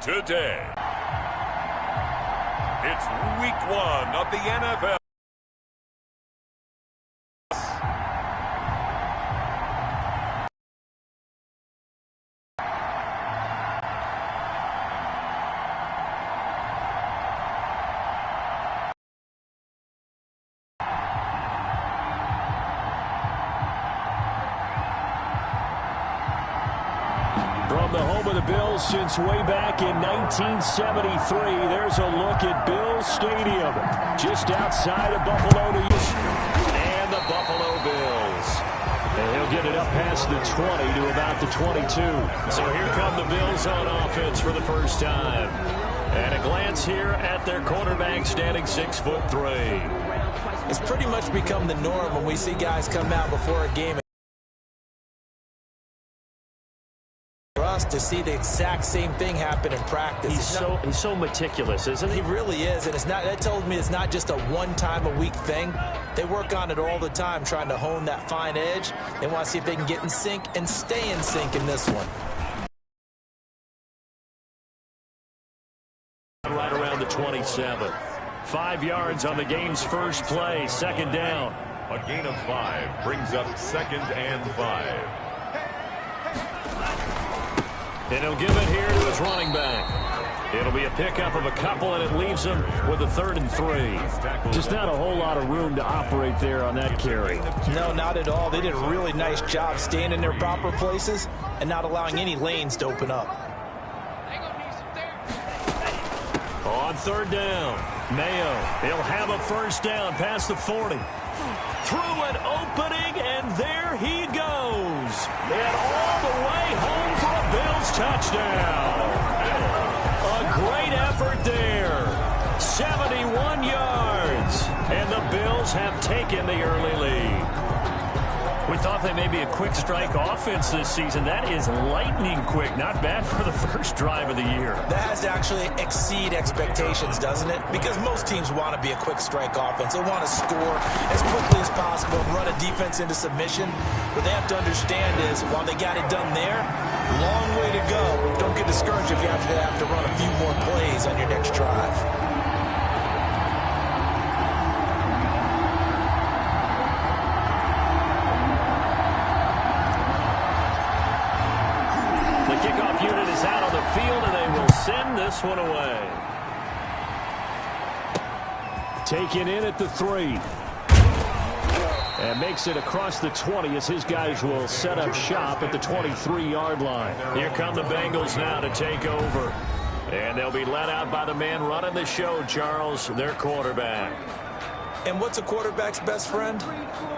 today. It's week 1 of the NFL. From the home of the Bills since way back in 1973, there's a look at Bills Stadium, just outside of Buffalo, New York. And the Buffalo Bills. And he'll get it up past the 20 to about the 22. So here come the Bills on offense for the first time. And a glance here at their quarterback standing 6'3". It's pretty much become the norm when we see guys come out before a game to see the exact same thing happen in practice. He's so meticulous, isn't he? He really is, and that tells me it's not just a one-time-a-week thing. They work on it all the time, trying to hone that fine edge. They want to see if they can get in sync and stay in sync in this one. Right around the 27. 5 yards on the game's first play, second down. A gain of 5 brings up 2nd and 5. And he'll give it here to his running back. It'll be a pickup of a couple, and it leaves him with a 3rd and 3. Just not a whole lot of room to operate there on that carry. No, not at all. They did a really nice job staying in their proper places and not allowing any lanes to open up. On 3rd down, Mayo. He'll have a first down past the 40. Through an opening, and there he goes. And all the way home for a Bills touchdown. A great effort there. 71 yards. And the Bills have taken the early lead. We thought they may be a quick strike offense this season. That is lightning quick. Not bad for the first drive of the year. That has to actually exceed expectations, doesn't it? Because most teams want to be a quick strike offense. They want to score as quickly as possible and run a defense into submission. What they have to understand is, while they got it done there, long way to go. Don't get discouraged if you have to run a few more plays on your next drive. Unit is out on the field, and they will send this one away. Taken in at the 3. And makes it across the 20 as his guys will set up shop at the 23-yard line. Here come the Bengals now to take over. And they'll be let out by the man running the show, Charles, their quarterback. And what's a quarterback's best friend?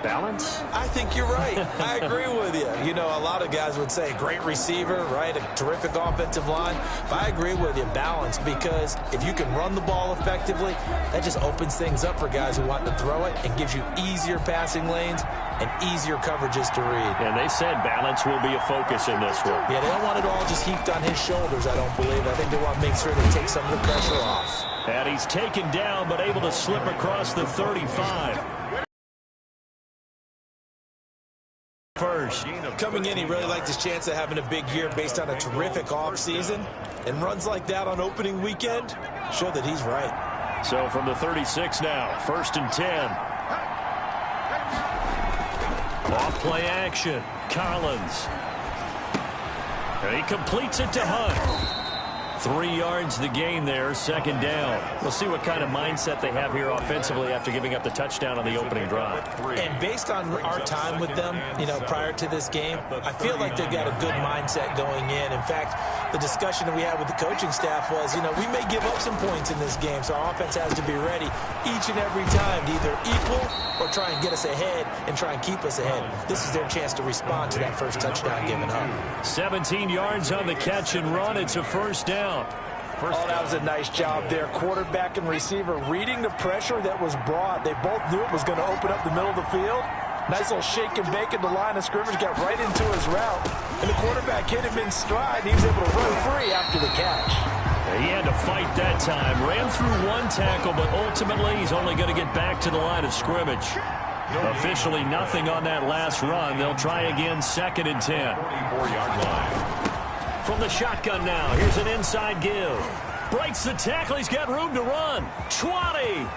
Balance? I think you're right. I agree with you. You know, a lot of guys would say great receiver, right? A terrific offensive line. But I agree with you, balance, because if you can run the ball effectively, that just opens things up for guys who want to throw it and gives you easier passing lanes and easier coverages to read. And they said balance will be a focus in this one. Yeah, they don't want it all just heaped on his shoulders, I don't believe. I think they want to make sure they take some of the pressure off. And he's taken down, but able to slip across the 35. First. Coming in, he really liked his chance of having a big year based on a terrific offseason. And runs like that on opening weekend show that he's right. So from the 36 now, 1st and 10. Off play action. Collins. And he completes it to Hunt. 3 yards the gain there, 2nd down. We'll see what kind of mindset they have here offensively after giving up the touchdown on the opening drive. And based on our time with them, you know, prior to this game, I feel like they've got a good mindset going in. In fact, the discussion that we had with the coaching staff was, you know, we may give up some points in this game, so our offense has to be ready each and every time to either equal or try and get us ahead and try and keep us ahead. This is their chance to respond to that first touchdown given up. 17 yards on the catch and run. It's a first down. That was a nice job there. Quarterback and receiver reading the pressure that was brought. They both knew it was going to open up the middle of the field. Nice little shake and bake at the line of scrimmage. Got right into his route. And the quarterback hit him in stride. And he was able to run free after the catch. He had to fight that time. Ran through one tackle, but ultimately he's only going to get back to the line of scrimmage. Officially nothing on that last run. They'll try again, 2nd and 10. 44-yard line. from the shotgun now. Here's an inside give. Breaks the tackle. He's got room to run. 20.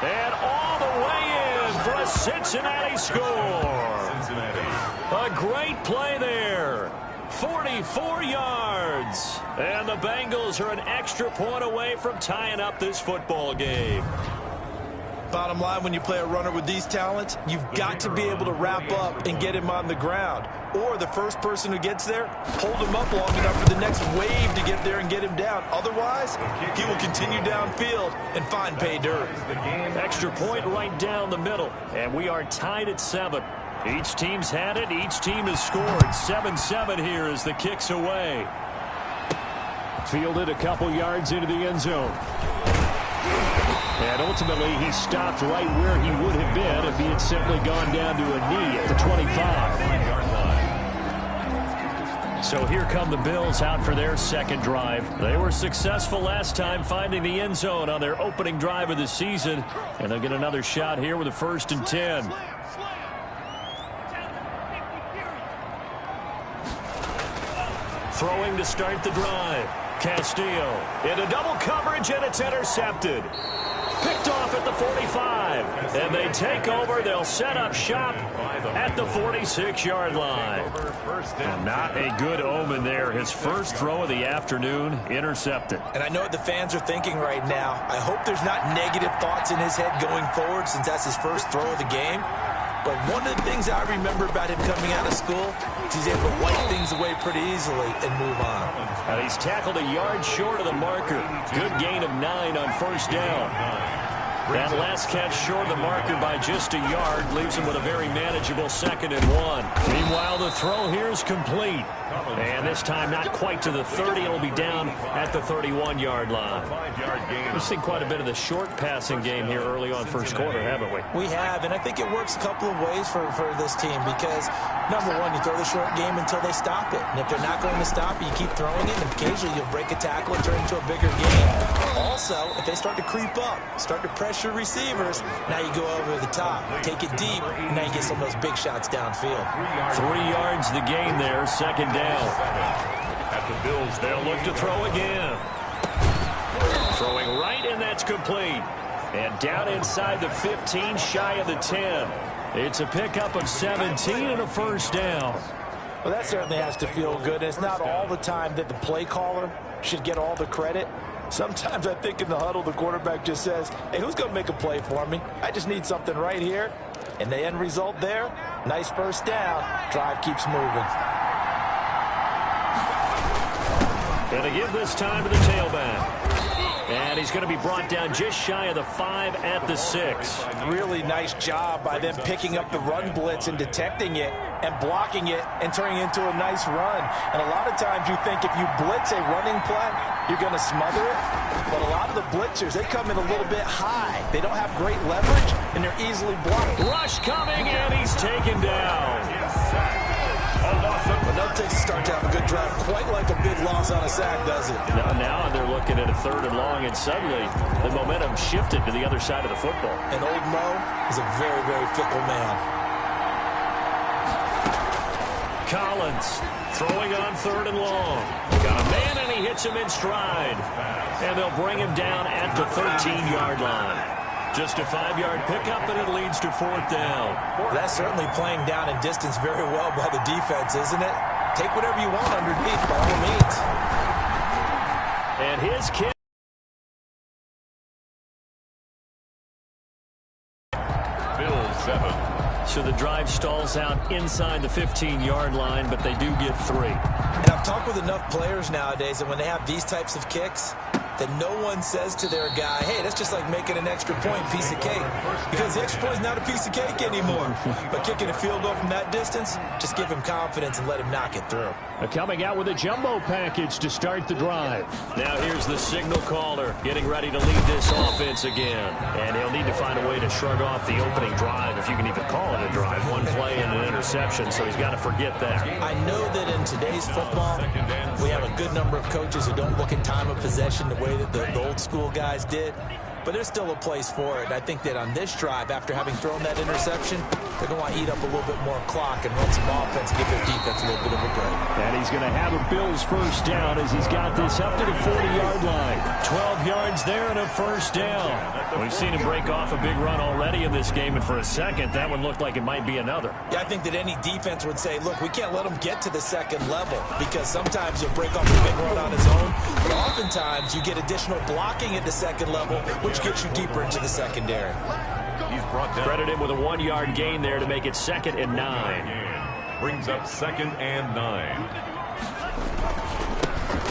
And all the way in for a Cincinnati score. A great play there. 44 yards. And the Bengals are an extra point away from tying up this football game. Bottom line, when you play a runner with these talents, you've got to be able to wrap up and get him on the ground. Or the first person who gets there, hold him up long enough for the next wave to get there and get him down. Otherwise, he will continue downfield and find pay dirt. Extra point right down the middle. And we are tied at 7. Each team's had it. Each team has scored. 7-7 here as the kick's away. Fielded a couple yards into the end zone. And ultimately, he stopped right where he would have been if he had simply gone down to a knee at the 25. So here come the Bills out for their second drive. They were successful last time finding the end zone on their opening drive of the season. And they'll get another shot here with a 1st and 10. Throwing to start the drive. Castillo into double coverage, and it's intercepted. Picked off at the 45. And they take over. They'll set up shop at the 46-yard line. And not a good omen there. His first throw of the afternoon intercepted. And I know what the fans are thinking right now. I hope there's not negative thoughts in his head going forward since that's his first throw of the game. But one of the things I remember about him coming out of school is he's able to wipe things away pretty easily and move on. And he's tackled a yard short of the marker. Good gain of 9 on first down. That last catch short of the marker by just a yard leaves him with a very manageable 2nd and 1. Meanwhile, the throw here is complete. And this time not quite to the 30. It'll be down at the 31-yard line. We've seen quite a bit of the short passing game here early on first quarter, haven't we? We have, and I think it works a couple of ways for this team because, number one, you throw the short game until they stop it. And if they're not going to stop it, you keep throwing it, and occasionally you'll break a tackle and turn it into a bigger game. Also, if they start to creep up, start to pressure receivers, now you go over the top, take it deep, and now you get some of those big shots downfield. 3 yards the gain there, 2nd down. At the Bills, they'll look to throw again. Throwing right, and that's complete. And down inside the 15, shy of the 10. It's a pickup of 17 and a first down. Well, that certainly has to feel good. It's not all the time that the play caller should get all the credit. Sometimes I think in the huddle, the quarterback just says, hey, who's going to make a play for me? I just need something right here. And the end result there, nice first down. Drive keeps moving. Going to give this time to the tailback. And he's going to be brought down just shy of the 5 at the 6. Really nice job by them picking up the run blitz and detecting it and blocking it and turning it into a nice run. And a lot of times you think if you blitz a running play, you're going to smother it. But a lot of the blitzers, they come in a little bit high. They don't have great leverage, and they're easily blocked. Rush coming, and he's taken down. But no takes to start to have a good drive. Quite like a big loss on a sack, does it? Now they're looking at a 3rd and long, and suddenly the momentum shifted to the other side of the football. And old Mo is a very, very fickle man. Collins throwing on 3rd and long. Got a man, and he hits him in stride. And they'll bring him down at the 13-yard line. Just a 5-yard pickup, and it leads to 4th down. Well, that's certainly playing down in distance very well by the defense, isn't it? Take whatever you want underneath, by all means. And his kick. Bills 7. So the drive stalls out inside the 15-yard line, but they do get 3. And I've talked with enough players nowadays that when they have these types of kicks, that no one says to their guy, hey, that's just like making an extra point, piece of cake. Because the extra point is not a piece of cake anymore. But kicking a field goal from that distance, just give him confidence and let him knock it through. Coming out with a jumbo package to start the drive. Now here's the signal caller getting ready to lead this offense again. And he'll need to find a way to shrug off the opening drive, if you can even call it a drive. 1 play and an interception, so he's got to forget that. I know that in today's football, we have a good number of coaches who don't look at time of possession the way that the old school guys did. but there's still a place for it. And I think that on this drive, after having thrown that interception, they're going to want to eat up a little bit more clock and run some offense and give their defense a little bit of a break. And he's going to have a Bills first down as he's got this up to the 40-yard line. 12 yards there and a first down. We've seen him break off a big run already in this game, and for a second, that one looked like it might be another. Yeah, I think that any defense would say, look, we can't let him get to the second level, because sometimes he'll break off a big run on his own, but oftentimes you get additional blocking at the second level, which gets you deeper into the secondary. He's brought down. Credit him with a 1-yard gain there to make it 2nd and 9. Brings up 2nd and 9.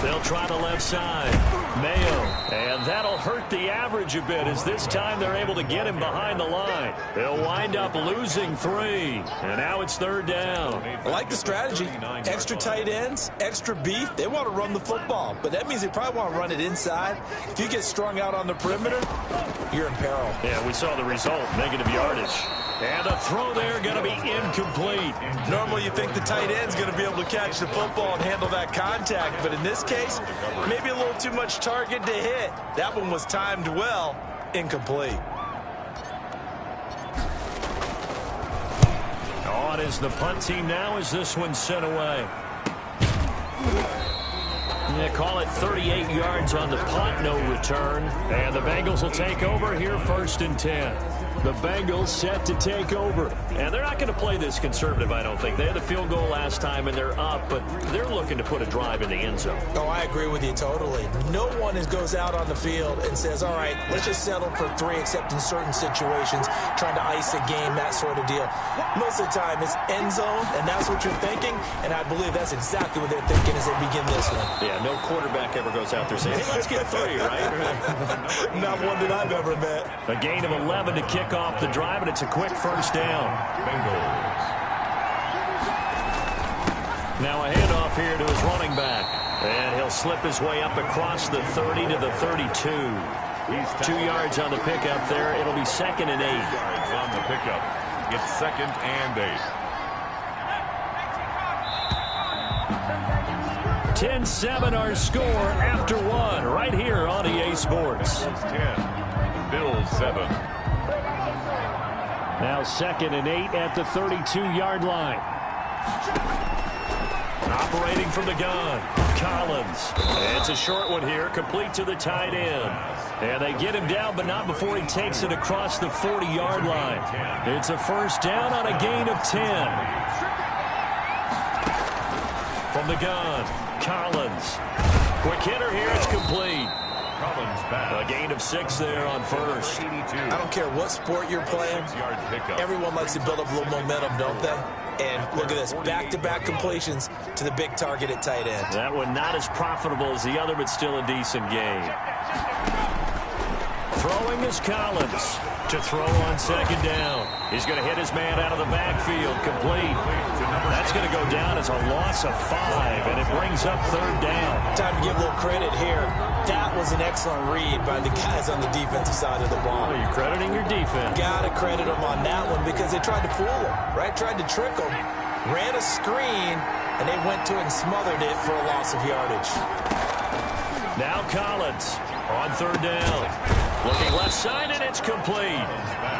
They'll try the left side. Mayo. And that'll hurt the average a bit as this time they're able to get him behind the line. They'll wind up losing 3. And now it's 3rd down. I like the strategy. Extra tight ends, extra beef. They want to run the football, but that means they probably want to run it inside. If you get strung out on the perimeter, you're in peril. Yeah, we saw the result. Negative yardage. And the throw there going to be incomplete. Normally you think the tight end's going to be able to catch the football and handle that contact, but in this case, maybe a little too much target to hit. That one was timed well. Incomplete. On is the punt team now as this one's sent away. They call it 38 yards on the punt, no return. And the Bengals will take over here 1st and 10. The Bengals set to take over. And they're not going to play this conservative, I don't think. They had the field goal last time, and they're up, but they're looking to put a drive in the end zone. Oh, I agree with you totally. No one goes out on the field and says, all right, let's just settle for 3, except in certain situations, trying to ice a game, that sort of deal. Most of the time, it's end zone, and that's what you're thinking, and I believe that's exactly what they're thinking as they begin this one. Yeah, no quarterback ever goes out there saying, hey, let's get 3, right? Not one that I've ever met. A gain of 11 to kick off the drive, and it's a quick first down. Bengals. Now a handoff here to his running back. And he'll slip his way up across the 30 to the 32. 2 yards on the pickup there. It'll be 2nd and 8. 2 yards on the pickup. It's 2nd and 8. 10-7 our score after 1 right here on EA Sports. 10. Bills 7. Now 2nd and 8 at the 32-yard line. Operating from the gun, Collins. It's a short one here, complete to the tight end. And they get him down, but not before he takes it across the 40-yard line. It's a first down on a gain of 10. From the gun, Collins. Quick hitter here, it's complete. Collins back. A gain of 6 there on first. I don't care what sport you're playing. Everyone likes to build up a little momentum, don't they? And look at this, back-to-back completions to the big target at tight end. That one not as profitable as the other, but still a decent gain. Throwing is Collins to throw on 2nd down. He's going to hit his man out of the backfield, complete. That's going to go down as a loss of 5, and it brings up 3rd down. Time to give a little credit here. That was an excellent read by the guys on the defensive side of the ball. Well, you're crediting your defense. Got to credit them on that one because they tried to fool him, right? Tried to trick him. Ran a screen, and they went to it and smothered it for a loss of yardage. Now Collins on 3rd down. Looking left side, and it's complete.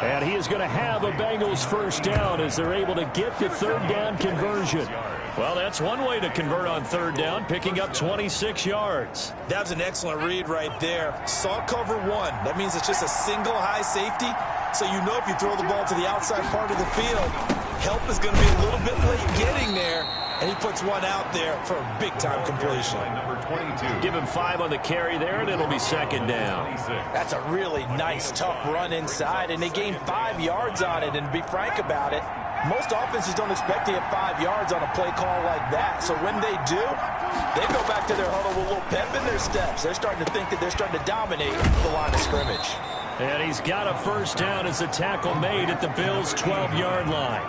And he is going to have a Bengals first down as they're able to get the 3rd down conversion. Well, that's one way to convert on 3rd down, picking up 26 yards. That was an excellent read right there. Saw cover 1. That means it's just a single high safety. So you know if you throw the ball to the outside part of the field, help is going to be a little bit late getting there. And he puts one out there for a big-time completion. Number 22. Give him 5 on the carry there, and it'll be 2nd down. That's a really nice, tough run inside, and they gained 5 yards on it. And to be frank about it, most offenses don't expect to get 5 yards on a play call like that. So when they do, they go back to their huddle with a little pep in their steps. They're starting to think that they're starting to dominate the line of scrimmage. And he's got a first down as the tackle made at the Bills' 12-yard line.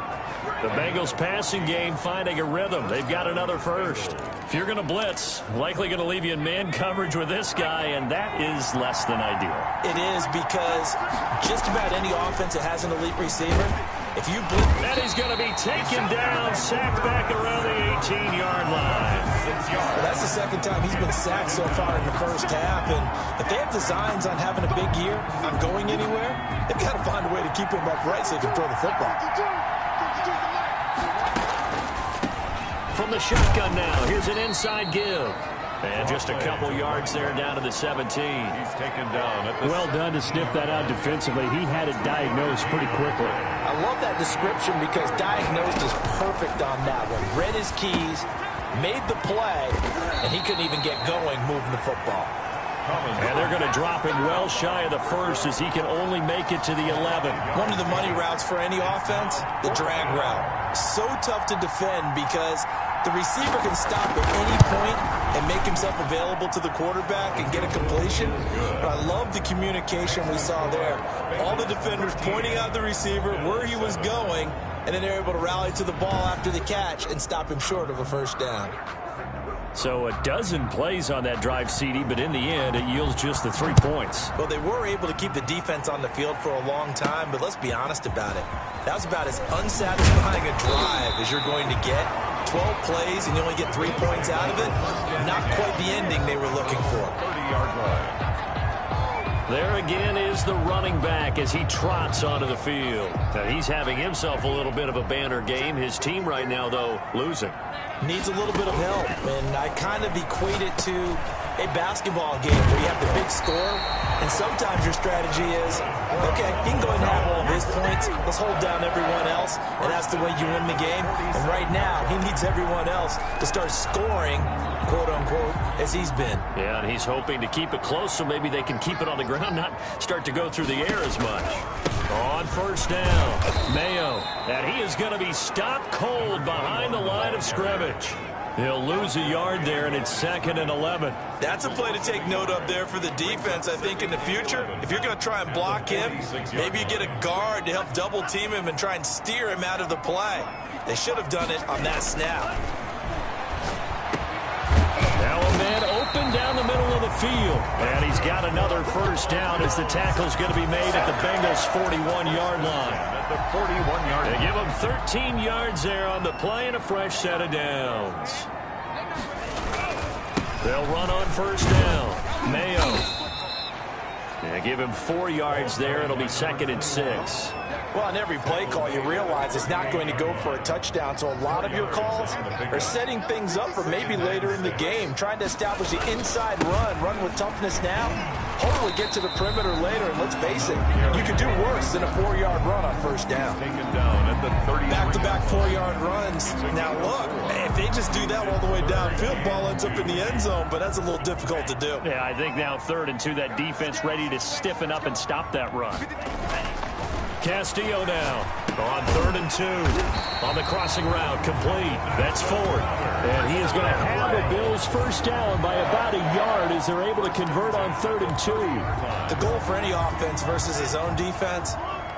The Bengals passing game finding a rhythm. They've got another first. If you're going to blitz, likely going to leave you in man coverage with this guy, and that is less than ideal. It is, because just about any offense that has an elite receiver, if you blitz... And he's going to be taken down, sacked back around the 18-yard line. Well, that's the second time he's been sacked so far in the first half, and if they have designs on having a big year, on going anywhere, they've got to find a way to keep him upright so he can throw the football. From the shotgun now, here's an inside give. And just a couple yards there down to the 17. He's taken down. Well done to sniff that out defensively. He had it diagnosed pretty quickly. I love that description because diagnosed is perfect on that one. Read his keys, made the play, and he couldn't even get going moving the football. And they're going to drop him well shy of the first as he can only make it to the 11. One of the money routes for any offense, the drag route. So tough to defend because the receiver can stop at any point and make himself available to the quarterback and get a completion. But I love the communication we saw there. All the defenders pointing out the receiver, where he was going, and then they're able to rally to the ball after the catch and stop him short of a first down. So a dozen plays on that drive, CD, but in the end, it yields just the 3 points. Well, they were able to keep the defense on the field for a long time, but let's be honest about it. That was about as unsatisfying a drive as you're going to get. 12 plays and you only get 3 points out of it. Not quite the ending they were looking for. 30-yard line. There again is the running back as he trots onto the field. Now, he's having himself a little bit of a banner game. His team right now, though, losing. Needs a little bit of help, and I kind of equate it to a basketball game where you have the big score, and sometimes your strategy is, okay, he can go ahead and have all of his points. Let's hold down everyone else, and that's the way you win the game. And right now, he needs everyone else to start scoring, quote-unquote, as he's been. Yeah, and he's hoping to keep it close so maybe they can keep it on the ground, not start to go through the air as much. On first down, Mayo, and he is going to be stopped cold behind the line of scrimmage. He'll lose a yard there, and it's 2nd and 11. That's a play to take note of there for the defense, I think, in the future. If you're going to try and block him, maybe you get a guard to help double-team him and try and steer him out of the play. They should have done it on that snap. Now a man open down the middle of the field. And he's got another first down as the tackle's going to be made at the Bengals' 41-yard line. At the 41-yard line. They give him 13 yards there on the play and a fresh set of downs. They'll run on first down. Mayo. They give him 4 yards there. It'll be 2nd and 6. Well, on every play call, you realize it's not going to go for a touchdown, so a lot of your calls are setting things up for maybe later in the game, trying to establish the inside run with toughness now, hopefully get to the perimeter later, and let's face it, you could do worse than a 4-yard run on first down. Taken down at the 30. Back-to-back 4-yard runs. Now, look, if they just do that all the way downfield, ball ends up in the end zone, but that's a little difficult to do. Yeah, I think now 3rd and 2, that defense ready to stiffen up and stop that run. Castillo now on 3rd and 2 on the crossing route, complete. That's Ford, and he is going to have the Bills' first down by about a yard as they're able to convert on 3rd and 2. The goal for any offense versus his own defense,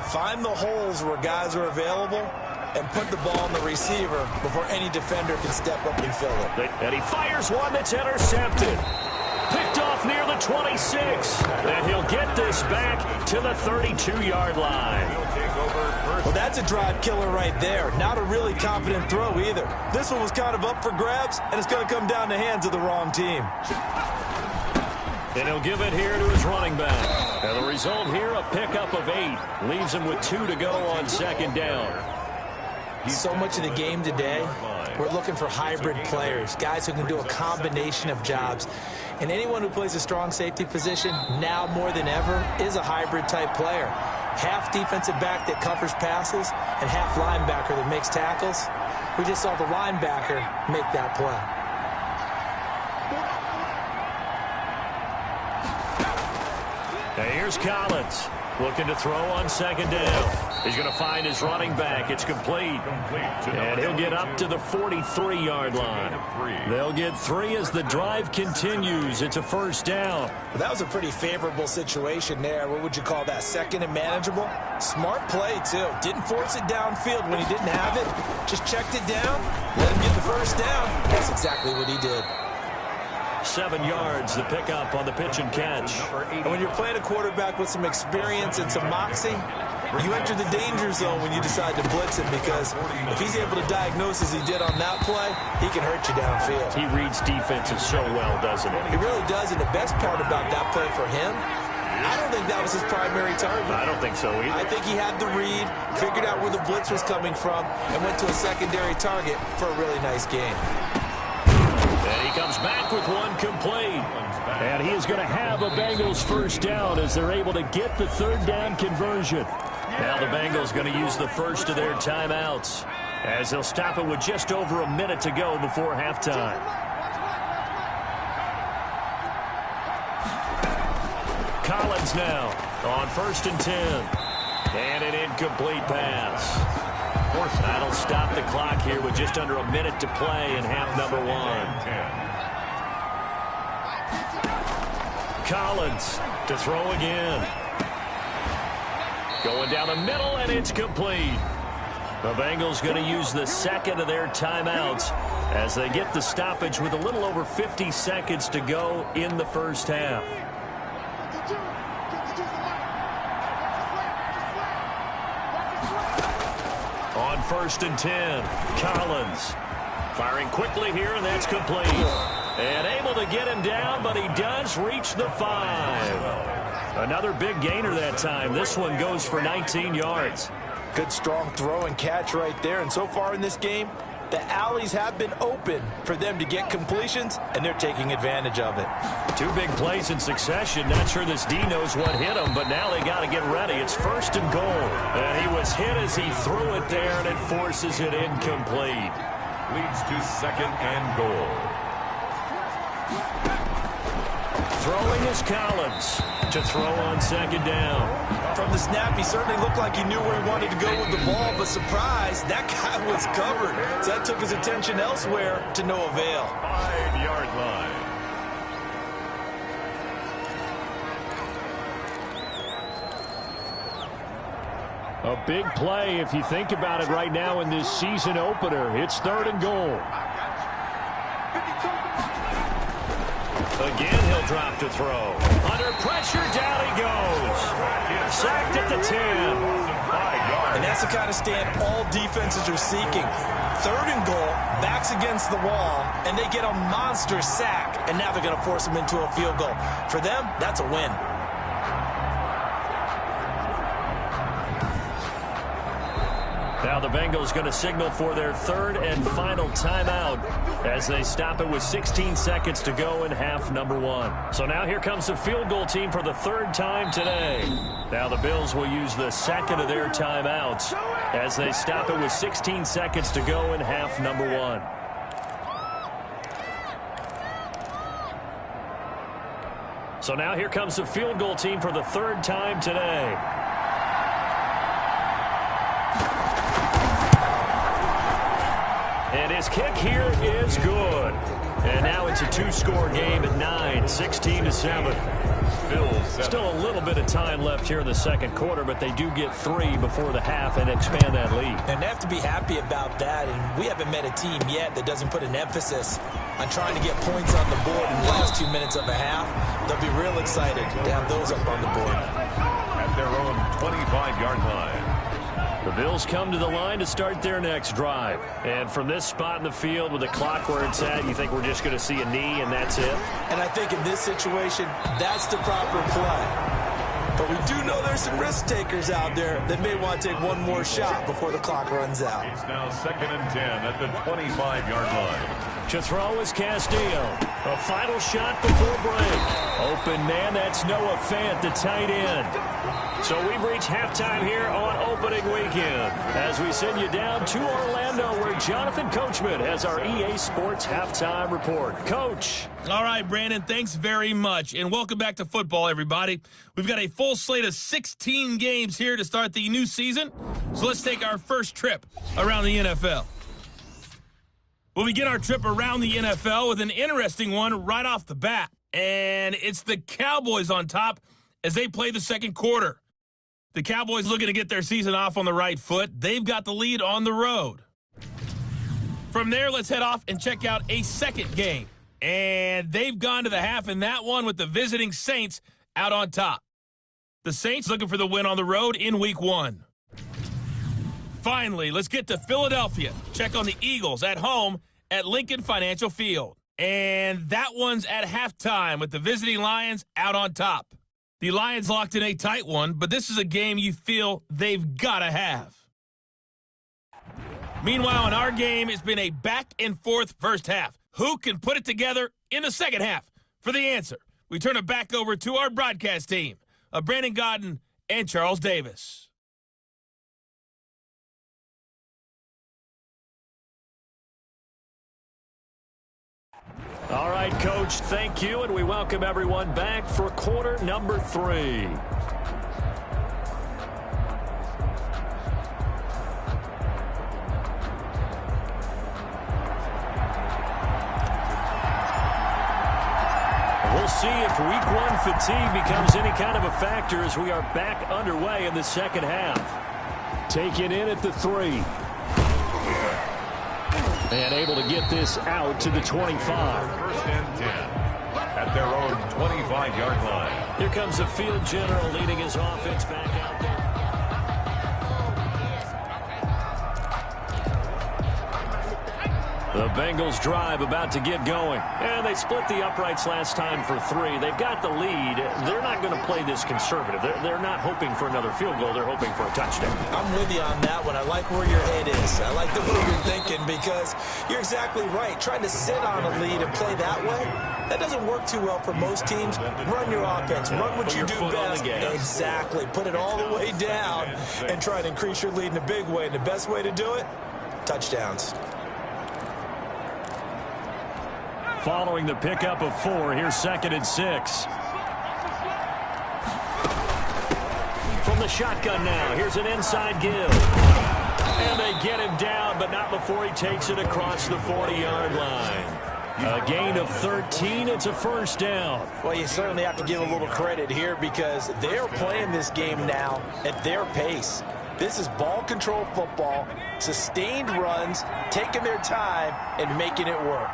find the holes where guys are available and put the ball on the receiver before any defender can step up and fill it. And he fires one that's intercepted. Picked off near the 26. And he'll get this back to the 32-yard line. Well, that's a drive killer right there. Not a really confident throw either. This one was kind of up for grabs, and it's going to come down the hands of the wrong team. And he'll give it here to his running back. And the result here, a pickup of 8. Leaves him with 2 to go on 2nd down. So much of the game today, we're looking for hybrid players, guys who can do a combination of jobs. And anyone who plays a strong safety position, now more than ever, is a hybrid type player. Half defensive back that covers passes and half linebacker that makes tackles. We just saw the linebacker make that play. Now here's Collins looking to throw on second down. He's going to find his running back. It's complete. And he'll get up to the 43-yard line. They'll get 3 as the drive continues. It's a first down. Well, that was a pretty favorable situation there. What would you call that? Second and manageable? Smart play, too. Didn't force it downfield when he didn't have it. Just checked it down, let him get the first down. That's exactly what he did. 7 yards, the pickup on the pitch and catch. And when you're playing a quarterback with some experience and some moxie, you enter the danger zone when you decide to blitz him, because if he's able to diagnose as he did on that play, he can hurt you downfield. He reads defenses so well, doesn't he? He really does, and the best part about that play for him, I don't think that was his primary target. I don't think so either. I think he had the read, figured out where the blitz was coming from, and went to a secondary target for a really nice game. And he comes back with one complete. And he is going to have a Bengals first down as they're able to get the third down conversion. Now the Bengals going to use the first of their timeouts as they'll stop it with just over a minute to go before halftime. Collins now on 1st and 10. And an incomplete pass. That'll stop the clock here with just under a minute to play in half number 1. Collins to throw again. Going down the middle, and it's complete. The Bengals going to use the second of their timeouts as they get the stoppage with a little over 50 seconds to go in the first half. On 1st and 10, Collins firing quickly here, and that's complete. And able to get him down, but he does reach the 5. Another big gainer that time. This one goes for 19 yards. Good strong throw and catch right there. And so far in this game, the alleys have been open for them to get completions, and they're taking advantage of it. 2 big plays in succession. Not sure this D knows what hit him, but now they got to get ready. It's 1st and goal. And he was hit as he threw it there, and it forces it incomplete. Leads to 2nd and goal. Throwing is Collins to throw on 2nd down. From the snap, he certainly looked like he knew where he wanted to go with the ball, but surprise, that guy was covered. So that took his attention elsewhere to no avail. 5-yard line. A big play if you think about it right now in this season opener. It's 3rd and goal. Again, he'll drop to throw. Under pressure, down he goes. Sacked at the 10. And that's the kind of stand all defenses are seeking. 3rd and goal, backs against the wall, and they get a monster sack, and now they're going to force them into a field goal. For them, that's a win. Now the Bengals going to signal for their 3rd and final timeout as they stop it with 16 seconds to go in half number 1. So now here comes the field goal team for the 3rd time today. Now the Bills will use the 2nd of their timeouts as they stop it with 16 seconds to go in half number 1. So now here comes the field goal team for the 3rd time today. And his kick here is good. And now it's a 2-score game at 9, 16-7. Bills. Still a little bit of time left here in the 2nd quarter, but they do get 3 before the half and expand that lead. And they have to be happy about that. And we haven't met a team yet that doesn't put an emphasis on trying to get points on the board in the last 2 minutes of a half. They'll be real excited to have those up on the board. At their own 25-yard line. The Bills come to the line to start their next drive. And from this spot in the field with the clock where it's at, you think we're just going to see a knee and that's it? And I think in this situation, that's the proper play. But we do know there's some risk takers out there that may want to take one more shot before the clock runs out. It's now 2nd and 10 at the 25-yard line. To throw is Castillo. A final shot before break. Open man, that's Noah Fant, the tight end. So we've reached halftime here on opening weekend as we send you down to Orlando where Jonathan Coachman has our EA Sports halftime report. Coach. All right, Brandon, thanks very much. And welcome back to football, everybody. We've got a full slate of 16 games here to start the new season. So let's take our first trip around the NFL. We'll begin our trip around the NFL with an interesting one right off the bat. And it's the Cowboys on top as they play the second quarter. The Cowboys looking to get their season off on the right foot. They've got the lead on the road. From there, let's head off and check out a second game. And they've gone to the half in that one with the visiting Saints out on top. The Saints looking for the win on the road in Week 1. Finally, let's get to Philadelphia. Check on the Eagles at home at Lincoln Financial Field. And that one's at halftime with the visiting Lions out on top. The Lions locked in a tight one, but this is a game you feel they've got to have. Meanwhile, in our game, it's been a back-and-forth first half. Who can put it together in the second half? For the answer, we turn it back over to our broadcast team of Brandon Gaudin and Charles Davis. All right, Coach, thank you, and we welcome everyone back for quarter number 3. We'll see if Week 1 fatigue becomes any kind of a factor as we are back underway in the second half. Taken in at the 3. And able to get this out to the 25. First and 10 at their own 25-yard line. Here comes the field general leading his offense back out there. The Bengals drive about to get going. And they split the uprights last time for 3. They've got the lead. They're not going to play this conservative. They're not hoping for another field goal. They're hoping for a touchdown. I'm with you on that one. I like where your head is. I like the way you're thinking because you're exactly right. Trying to sit on a lead and play that way, that doesn't work too well for most teams. Run your offense. Run what you do best. Exactly. Put it all the way down and try to increase your lead in a big way. And the best way to do it, touchdowns. Following the pickup of 4, here's 2nd and 6. From the shotgun now, here's an inside give. And they get him down, but not before he takes it across the 40-yard line. A gain of 13, it's a first down. Well, you certainly have to give a little credit here because they're playing this game now at their pace. This is ball control football, sustained runs, taking their time, and making it work.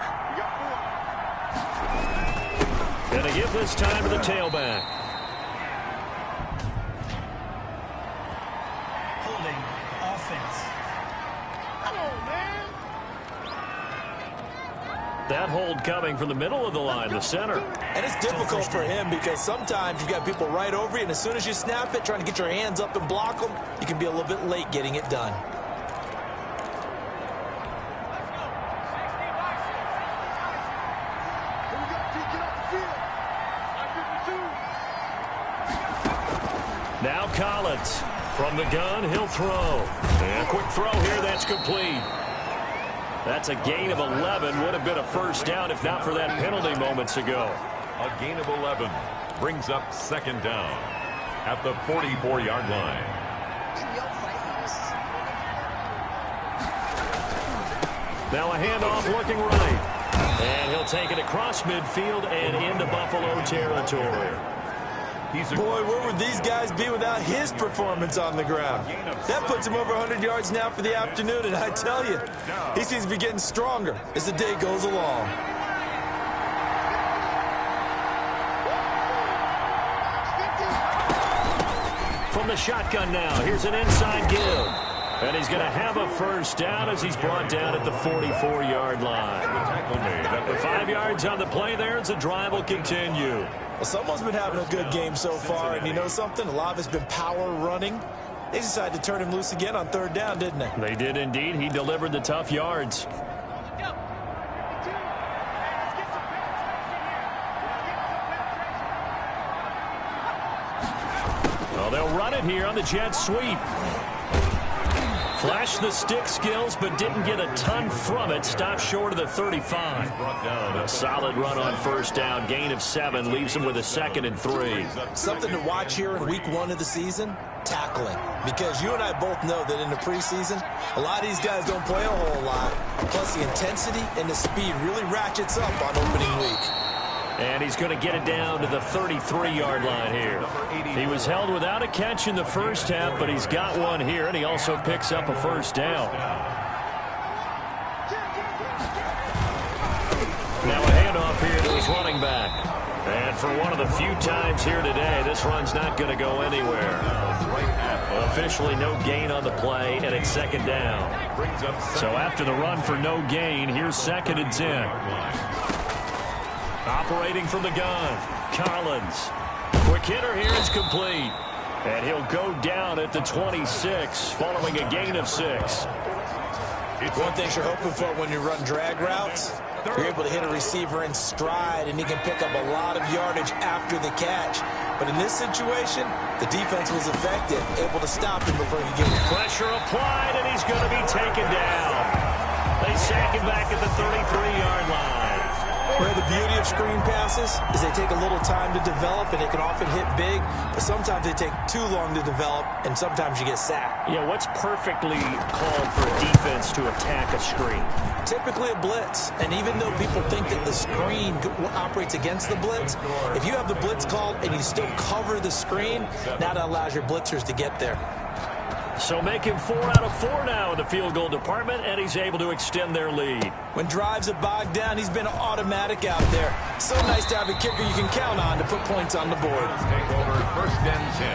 Going to give this time to the tailback. Holding offense. Come on, man. That hold coming from the middle of the line, the center. And it's difficult for him because sometimes you've got people right over you, and as soon as you snap it, trying to get your hands up and block them, you can be a little bit late getting it done. Now Collins from the gun, he'll throw. And a quick throw here, that's complete. That's a gain of 11. Would have been a first down if not for that penalty moments ago. A gain of 11 brings up 2nd down at the 44-yard line. Now a handoff looking right. And he'll take it across midfield and into Buffalo territory. Boy, where would these guys be without his performance on the ground? That puts him over 100 yards now for the afternoon, and I tell you, he seems to be getting stronger as the day goes along. From the shotgun now, here's an inside give. And he's going to have a first down as he's brought down at the 44-yard line. The 5 yards on the play there as the drive will continue. Well, someone's been having a good game so far, and you know something? A lot of it's been power running. They decided to turn him loose again on 3rd down, didn't they? They did indeed. He delivered the tough yards. it here on the jet sweep. Flashed the stick skills, but didn't get a ton from it. Stopped short of the 35. A solid run on first down. Gain of 7 leaves him with a 2nd and 3. Something to watch here in week 1 of the season, tackling. Because you and I both know that in the preseason, a lot of these guys don't play a whole lot. Plus the intensity and the speed really ratchets up on opening week. And he's going to get it down to the 33-yard line here. He was held without a catch in the first half, but he's got one here, and he also picks up a first down. Now a handoff here to his running back. And for one of the few times here today, this run's not going to go anywhere. Officially no gain on the play, and it's 2nd down. So after the run for no gain, here's 2nd and 10. Operating from the gun, Collins. Quick hitter here is complete. And he'll go down at the 26, following a gain of 6. One thing you're hoping for when you run drag routes, you're able to hit a receiver in stride, and he can pick up a lot of yardage after the catch. But in this situation, the defense was effective, able to stop him before he could get him. Pressure applied, and he's going to be taken down. They sack him back at the 33-yard line. Where the beauty of screen passes is they take a little time to develop, and they can often hit big, but sometimes they take too long to develop, and sometimes you get sacked. Yeah, what's perfectly called for a defense to attack a screen? Typically a blitz, and even though people think that the screen operates against the blitz, if you have the blitz called and you still cover the screen, that allows your blitzers to get there. So make him 4 out of 4 now in the field goal department, and he's able to extend their lead. When drives are bogged down, he's been automatic out there. So nice to have a kicker you can count on to put points on the board. Take over 1st and 10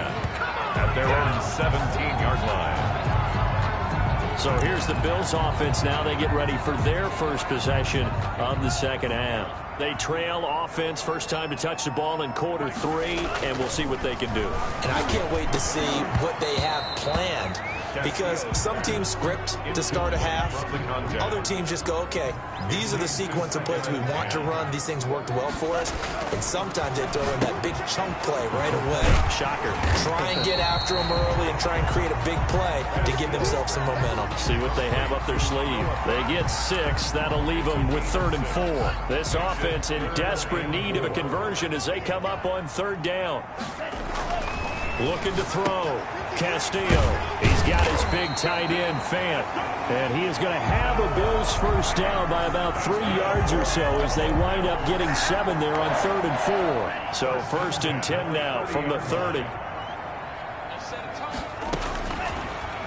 at their own 17-yard line. So here's the Bills offense now. They get ready for their first possession of the 2nd half. They trail offense, first time to touch the ball in quarter 3, and we'll see what they can do. And I can't wait to see what they have planned, because some teams script to start a half. Other teams just go, okay, these are the sequence of plays we want to run. These things worked well for us. And sometimes they throw in that big chunk play right away. Shocker. Try and get after them early and try and create a big play to give themselves some momentum. See what they have up their sleeve. They get 6. That'll leave them with 3rd and 4. This offense in desperate need of a conversion as they come up on 3rd down. Looking to throw. Castillo. He's got his big tight end, Fant. And he is going to have a Bills first down by about 3 yards or so as they wind up getting 7 there on 3rd and 4. So 1st and 10 now from the 30.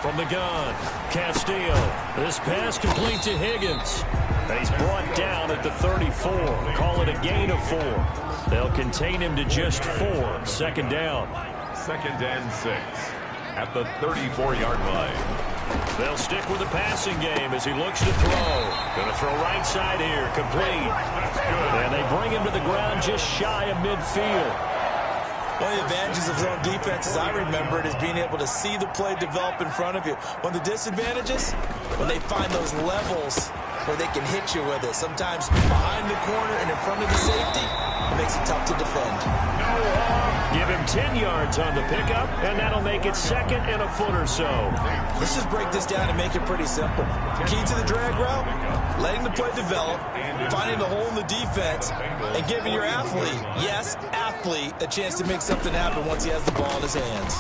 From the gun, Castillo. This pass complete to Higgins. And he's brought down at the 34. Call it a gain of 4. They'll contain him to just 4. 2nd down. 2nd and 6 at the 34-yard line. They'll stick with the passing game as he looks to throw. Going to throw right side here, complete. And they bring him to the ground just shy of midfield. One of the advantages of zone defense, as I remember it, is being able to see the play develop in front of you. One of the disadvantages, when they find those levels where they can hit you with it. Sometimes behind the corner and in front of the safety, it makes it tough to defend. Give him 10 yards on the pickup, and that'll make it 2nd and a foot or so. Let's just break this down and make it pretty simple. Key to the drag route, letting the play develop, finding the hole in the defense, and giving your athlete, yes, athlete, a chance to make something happen once he has the ball in his hands.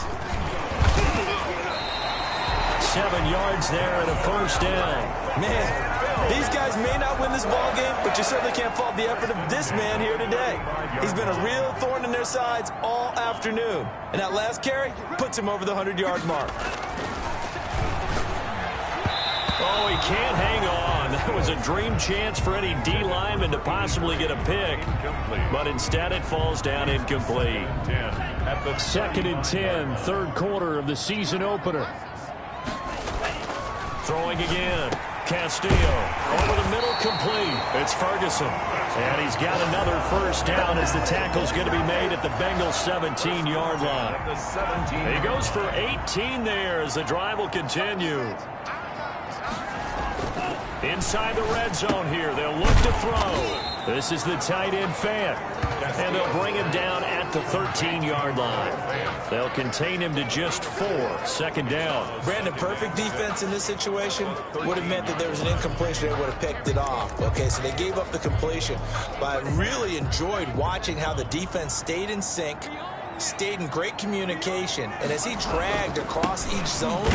7 yards there and a first down. Man, these guys may not win this ball game, but you certainly can't fault the effort of this man here today. He's been a real thorn in their sides all afternoon. And that last carry puts him over the 100-yard mark. Oh, he can't hang on. That was a dream chance for any D lineman to possibly get a pick. But instead it falls down incomplete. 2nd and 10, 3rd quarter of the season opener. Throwing again. Castillo over the middle, complete. It's Ferguson. And he's got another first down as the tackle's going to be made at the Bengals 17-yard line. He goes for 18 there as the drive will continue. Inside the red zone here. They'll look to throw. This is the tight end, Fant. And they'll bring him down at the 13-yard line. They'll contain him to just 4, 2nd down. Brandon, perfect defense in this situation would have meant that there was an incompletion. They would have picked it off. Okay, so they gave up the completion. But I really enjoyed watching how the defense stayed in sync, stayed in great communication, and as he dragged across each zone,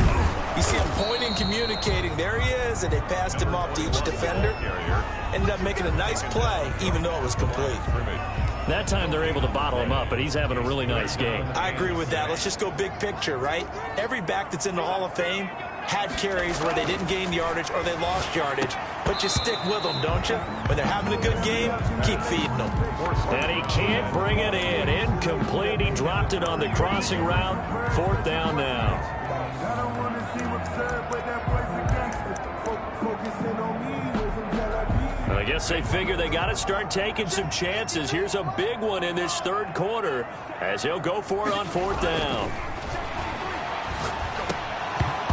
you see him pointing, communicating. There he is, and they passed him off to each defender. Ended up making a nice play, even though it was complete. That time they're able to bottle him up, but he's having a really nice game. I agree with that. Let's just go big picture, right? Every back that's in the Hall of Fame had carries where they didn't gain yardage or they lost yardage, but you stick with them, don't you? When they're having a good game, keep feeding them. And he can't bring it in. Incomplete. He dropped it on the crossing route. 4th down now. I guess they figure they got to start taking some chances. Here's a big one in this 3rd quarter as he'll go for it on 4th down.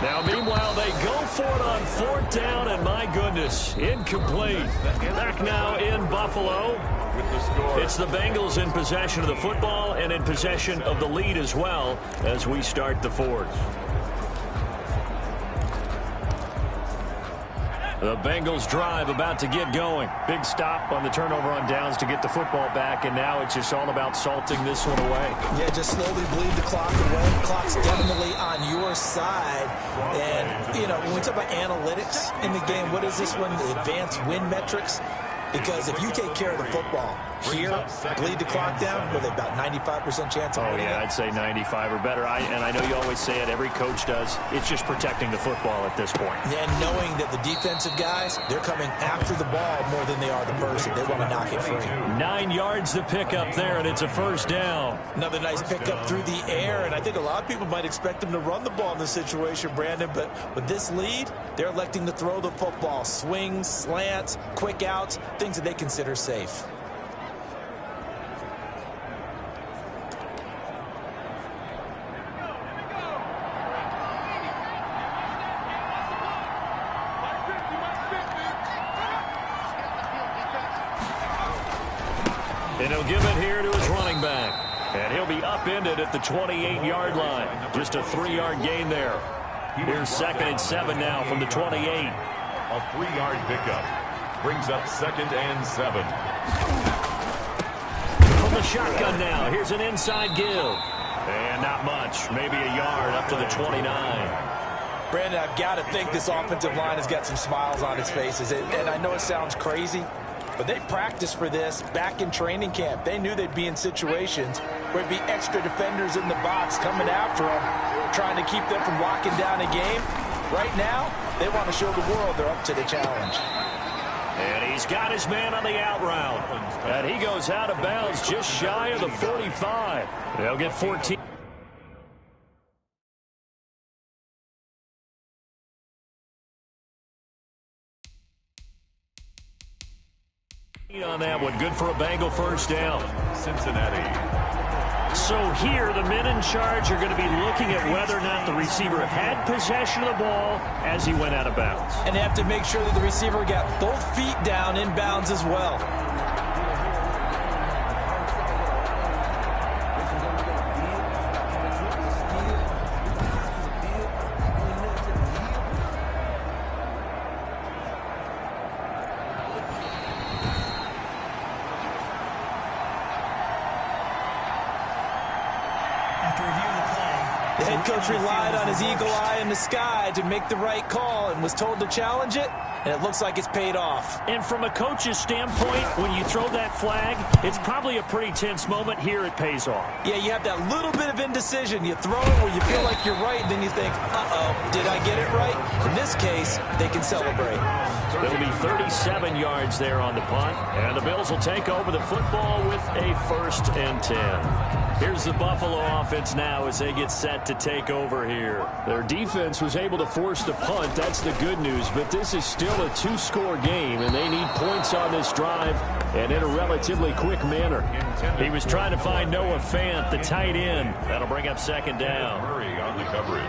Now, meanwhile, they go for it on 4th down, and my goodness, incomplete. Back now in Buffalo. It's the Bengals in possession of the football and in possession of the lead as well as we start the 4th. The Bengals drive about to get going. Big stop on the turnover on downs to get the football back, and now it's just all about salting this one away. Yeah, just slowly bleed the clock away. The clock's definitely on your side. And, you know, when we talk about analytics in the game, what is this one? The advanced win metrics? Because if you take care of the football here, bleed the clock down, with about 95% chance of winning. Oh, yeah, I'd say 95 or better. And I know you always say it, every coach does. It's just protecting the football at this point. And knowing that the defensive guys, they're coming after the ball more than they are the person. They want to knock it free. 9 yards to pick up there, and it's a 1st down. Another nice pickup through the air, and I think a lot of people might expect them to run the ball in this situation, Brandon, but with this lead, they're electing to throw the football. Swings, slants, quick outs, things that they consider safe. And he'll give it here to his running back. And he'll be upended at the 28-yard line. Just a 3-yard gain there. Here's 2nd and 7 now from the 28. A 3-yard pickup. Brings up 2nd and 7. From the shotgun now, here's an inside give. And not much, maybe a yard up to the 29. Brandon, I've got to think this offensive line has got some smiles on its faces. And I know it sounds crazy, but they practiced for this back in training camp. They knew they'd be in situations where it'd be extra defenders in the box coming after them, trying to keep them from locking down a game. Right now, they want to show the world they're up to the challenge. And he's got his man on the out route. And he goes out of bounds just shy of the 45. They'll get 14. On that one, good for a Bengal 1st down. Cincinnati. So here, the men in charge are going to be looking at whether or not the receiver had possession of the ball as he went out of bounds. And they have to make sure that the receiver got both feet down in bounds as well. The head coach relied on his eagle eye in the sky to make the right call and was told to challenge it, and it looks like it's paid off. And from a coach's standpoint, when you throw that flag, it's probably a pretty tense moment. Here it pays off. Yeah, you have that little bit of indecision. You throw it where you feel like you're right, and then you think, uh-oh, did I get it right? In this case, they can celebrate. There'll be 37 yards there on the punt, and the Bills will take over the football with a 1st and 10. Here's the Buffalo offense now as they get set to take over here. Their defense was able to force the punt. That's the good news. But this is still a 2-score game, and they need points on this drive and in a relatively quick manner. He was trying to find Noah Fant, the tight end. That'll bring up 2nd down. Murray on the coverage.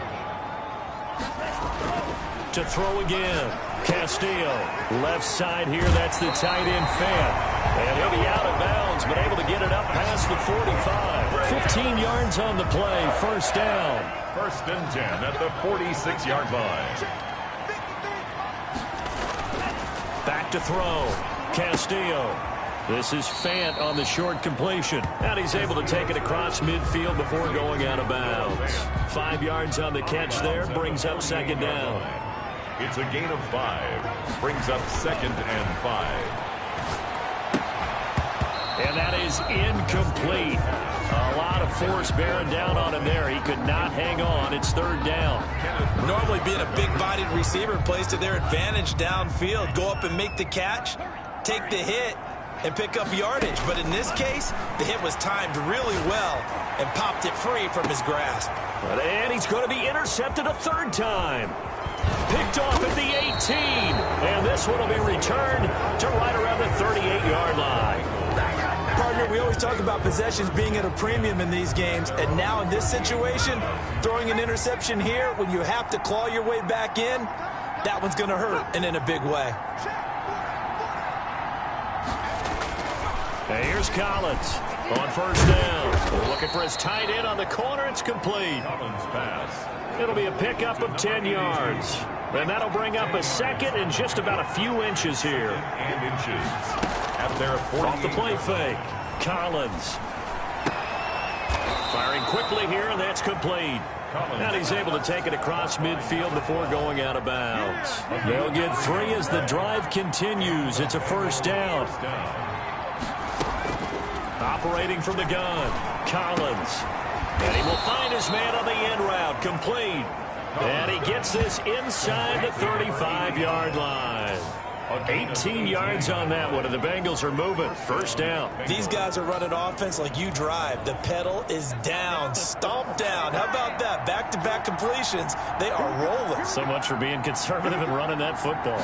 To throw again. Castillo, left side here. That's the tight end Fant. And he'll be out of bounds, but able to get it up past the 45. 15 yards on the play. First down. 1st and 10 at the 46-yard line. Back to throw. Castillo. This is Fant on the short completion. And he's able to take it across midfield before going out of bounds. 5 yards on the catch there. Brings up 2nd down. It's a gain of 5. Brings up 2nd and 5. And that is incomplete. A lot of force bearing down on him there. He could not hang on. It's 3rd down. Normally being a big-bodied receiver plays to their advantage downfield. Go up and make the catch, take the hit, and pick up yardage. But in this case, the hit was timed really well and popped it free from his grasp. And he's going to be intercepted a 3rd time. Picked off at the 18. And this one will be returned to right around the 38-yard line. Partner, we always talk about possessions being at a premium in these games, and now in this situation, throwing an interception here when you have to claw your way back in, that one's going to hurt, and in a big way. And here's Collins on 1st down. Looking for his tight end on the corner. It's complete. Collins pass. It'll be a pickup of 10 yards. And that'll bring up a 2nd and just about a few inches here. And inches. At their 40. Off the play fake. Collins. Firing quickly here, and that's complete. And he's able to take it across midfield before going out of bounds. They'll get 3 as the drive continues. It's a 1st down. Operating from the gun. Collins. And he will find his man on the end route. Complete. And he gets this inside the 35-yard line. 18 yards on that one, and the Bengals are moving. 1st down. These guys are running offense like you drive. The pedal is down, stomp down. How about that? Back-to-back completions. They are rolling. So much for being conservative and running that football.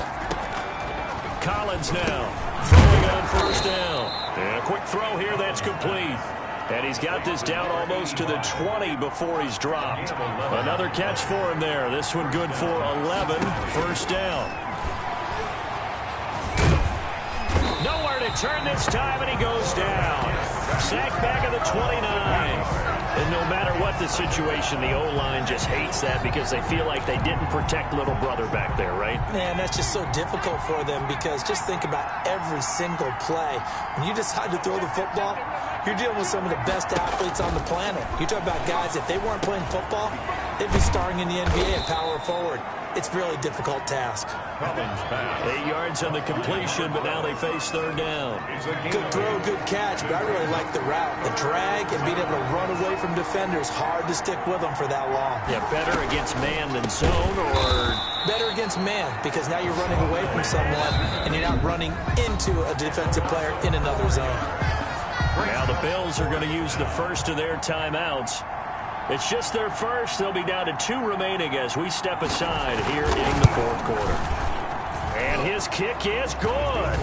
Collins now throwing on 1st down. And a quick throw here, that's complete. And he's got this down almost to the 20 before he's dropped. Another catch for him there. This one good for 11. 1st down. Nowhere to turn this time, and he goes down. Sacked back at the 29. And no matter what the situation, the O-line just hates that because they feel like they didn't protect little brother back there, right? Man, that's just so difficult for them because just think about every single play. When you decide to throw the football, you're dealing with some of the best athletes on the planet. You talk about guys, if they weren't playing football, they'd be starring in the NBA and power forward. It's a really difficult task. 8 yards on the completion, but now they face 3rd down. Good throw, good catch, but I really like the route. The drag and being able to run away from defenders, hard to stick with them for that long. Yeah, better against man than zone, or better against man, because now you're running away from someone and you're not running into a defensive player in another zone. Now the Bills are going to use the first of their timeouts. It's just their first. They'll be down to 2 remaining as we step aside here in the 4th quarter. And his kick is good.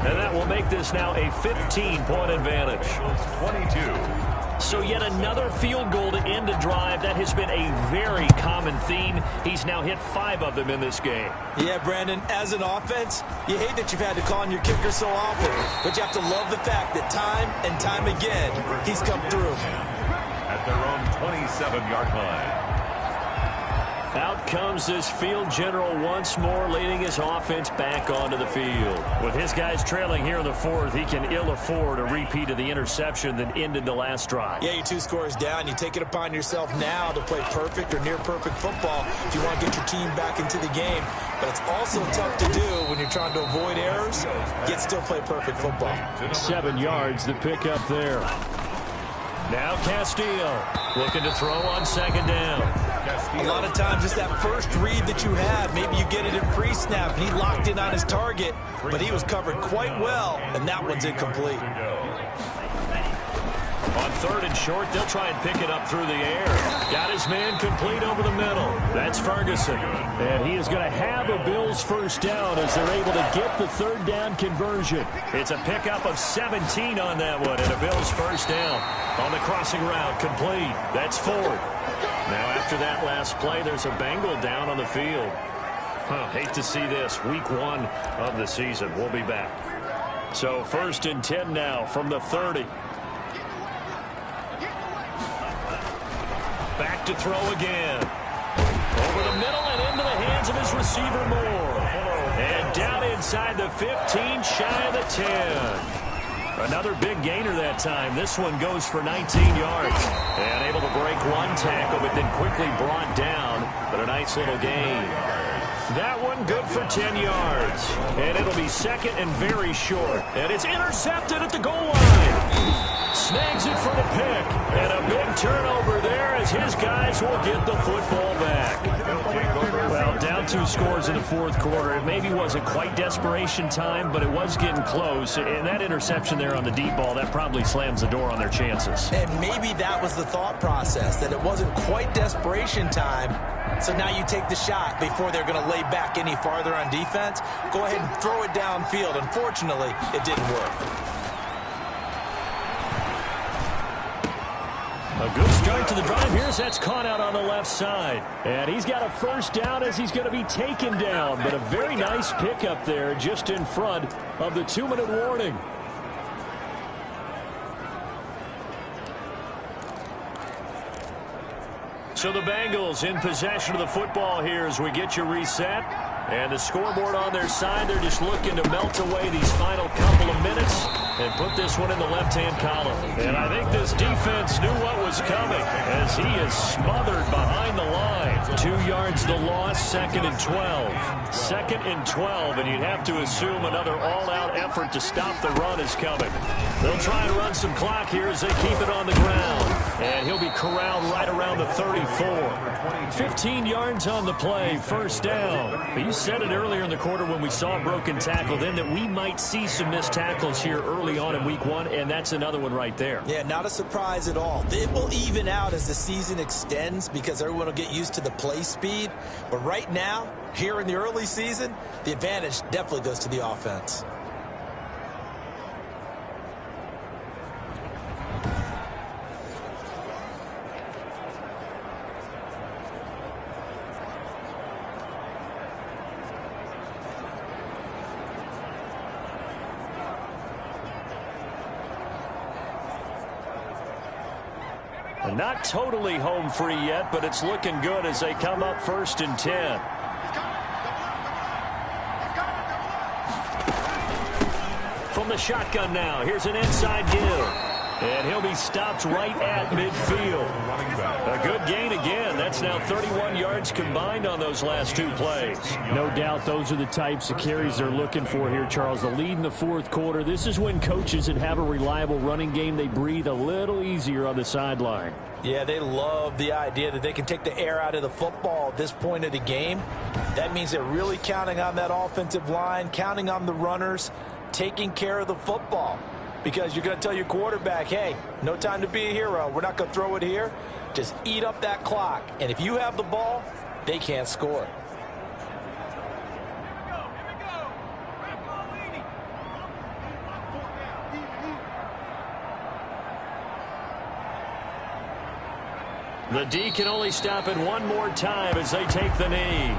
And that will make this now a 15-point advantage. 22. So yet another field goal to end a drive. That has been a very common theme. He's now hit 5 of them in this game. Yeah, Brandon, as an offense, you hate that you've had to call on your kicker so often, but you have to love the fact that time and time again, he's come through. At their own 27-yard line. Out comes this field general once more, leading his offense back onto the field. With his guys trailing here in the 4th, he can ill afford a repeat of the interception that ended the last drive. Yeah, you're 2 scores down. You take it upon yourself now to play perfect or near-perfect football if you want to get your team back into the game. But it's also tough to do when you're trying to avoid errors, yet still play perfect football. 7 yards, the pickup there. Now Castillo looking to throw on 2nd down. A lot of times it's that first read that you have. Maybe you get it in pre-snap, and he locked in on his target, but he was covered quite well, and that one's incomplete. On 3rd and short, they'll try and pick it up through the air. Got his man complete over the middle. That's Ferguson. And he is going to have a Bills 1st down as they're able to get the 3rd down conversion. It's a pickup of 17 on that one, and a Bills 1st down. On the crossing route, complete. That's Ford. Now after that last play, there's a Bengal down on the field. Hate to see this. Week 1 of the season. We'll be back. So 1st and 10 now from the 30. Back to throw again. Over the middle and into the hands of his receiver Moore. And down inside the 15, shy of the 10. Another big gainer that time. This one goes for 19 yards. And able to break one tackle, but then quickly brought down. But a nice little gain. That one good for 10 yards. And it'll be 2nd and very short. And it's intercepted at the goal line. Snags it for the pick. And a big turnover there as his guys will get the football back. Well, down 2 scores in the 4th quarter. It maybe wasn't quite desperation time, but it was getting close. And that interception there on the deep ball, that probably slams the door on their chances. And maybe that was the thought process, that it wasn't quite desperation time. So now you take the shot before they're going to lay back any farther on defense. Go ahead and throw it downfield. Unfortunately, it didn't work. A good start to the drive. Here's that's caught out on the left side. And he's got a 1st down as he's going to be taken down. But a very nice pickup there just in front of the 2-minute warning. So the Bengals in possession of the football here as we get you reset. And the scoreboard on their side, they're just looking to melt away these final couple of minutes and put this one in the left-hand column. And I think this defense knew what was coming as he is smothered behind the line. 2 yards the loss, 2nd and 12. 2nd and 12, and you'd have to assume another all-out effort to stop the run is coming. They'll try and run some clock here as they keep it on the ground. And he'll be corralled right around the 34. 15 yards on the play, 1st down. You said it earlier in the quarter when we saw a broken tackle then that we might see some missed tackles here early on in week 1, and that's another one right there. Yeah, not a surprise at all. It will even out as the season extends because everyone will get used to the play speed. But right now, here in the early season, the advantage definitely goes to the offense. Not totally home free yet, but it's looking good as they come up 1st and 10. From the shotgun now, here's an inside give. And he'll be stopped right at midfield. A good gain again. That's now 31 yards combined on those last 2 plays. No doubt those are the types of carries they're looking for here, Charles. The lead in the 4th quarter. This is when coaches that have a reliable running game, they breathe a little easier on the sideline. Yeah, they love the idea that they can take the air out of the football at this point of the game. That means they're really counting on that offensive line, counting on the runners, taking care of the football. Because you're going to tell your quarterback, hey, no time to be a hero. We're not going to throw it here. Just eat up that clock. And if you have the ball, they can't score. The D can only stop it one more time as they take the knee.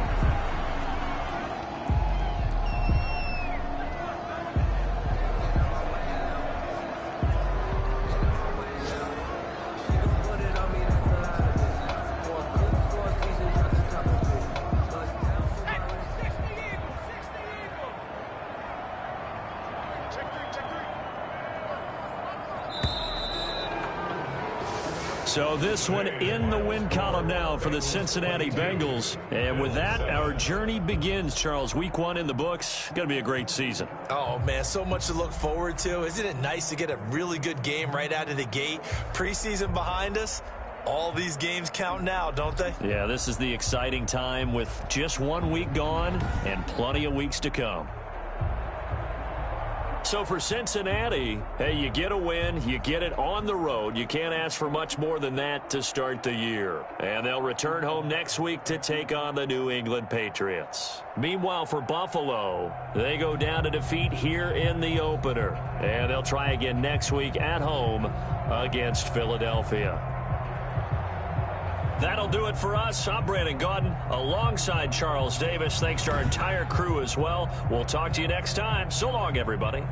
So this one in the win column now for the Cincinnati Bengals. And with that, our journey begins, Charles. Week 1 in the books. Going to be a great season. Oh, man, so much to look forward to. Isn't it nice to get a really good game right out of the gate? Preseason behind us. All these games count now, don't they? Yeah, this is the exciting time with just 1 week gone and plenty of weeks to come. So for Cincinnati, hey, you get a win, you get it on the road. You can't ask for much more than that to start the year. And they'll return home next week to take on the New England Patriots. Meanwhile, for Buffalo, they go down to defeat here in the opener. And they'll try again next week at home against Philadelphia. That'll do it for us. I'm Brandon Gaudin alongside Charles Davis. Thanks to our entire crew as well. We'll talk to you next time. So long, everybody.